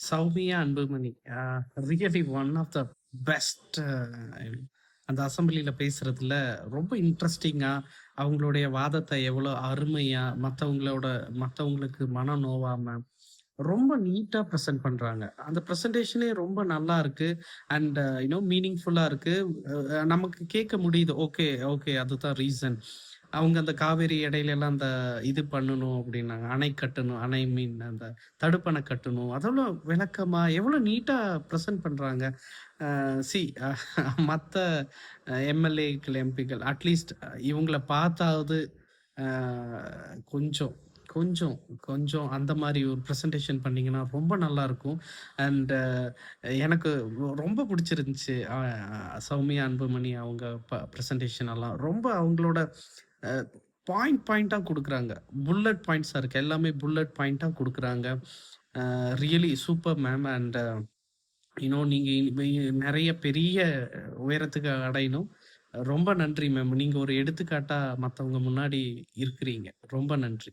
Soumya Anbumani. Really one of the best. அந்த அசெம்பிளில பேசுறதுல ரொம்ப இன்ட்ரெஸ்டிங்கா, அவங்களுடைய வாதத்த எவ்வளோ அருமையா, மத்தவங்களுக்கு மனம் நோவாம, ரொம்ப நீட்டா பிரசன்ட் பண்றாங்க. அந்த பிரசன்டேஷனே ரொம்ப நல்லா இருக்கு. அண்ட் மீனிங்ஃபுல்லா இருக்கு. நமக்கு கேட்க முடியுது. Okay, okay. அதுதான் ரீசன். அவங்க அந்த காவேரி இடையிலலாம் அந்த இது பண்ணணும் அப்படின்னாங்க. அணை கட்டணும். அணை மீன் அந்த தடுப்பணை கட்டணும். அதெல்லாம் விளக்கமா எவ்வளோ நீட்டா பிரசன்ட் பண்றாங்க. சி மத்த எம்எல்ஏக்கள், எம்பிக்கள் அட்லீஸ்ட் இவங்கள பார்த்தாவது அ கொஞ்சம் கொஞ்சம் கொஞ்சம் அந்த மாரி ஒரு பிரசன்டேஷன் பண்ணீங்கன்னா ரொம்ப நல்லாருக்கும். அண்ட் எனக்கு ரொம்ப புடிச்சிருந்துச்சு. சௌமியா அன்புமணி அவங்க பிரசன்டேஷன் எல்லாம். ரொம்ப அவங்களோட அ பாயிண்ட்டா குடுக்குறாங்க. புல்லட் பாயிண்ட்ஸா இருக்கு. எல்லாமே புல்லட் பாயிண்ட்டா குடுக்குறாங்க. Really super ma'am. அண்ட் நீங்க நெறைய பெரிய உயரத்துக்கு அடையணும். ரொம்ப நன்றி மேம். நீங்க ஒரு எடுத்துக்காட்டா மத்தவங்க முன்னாடி இருக்கிறீங்க. ரொம்ப நன்றி.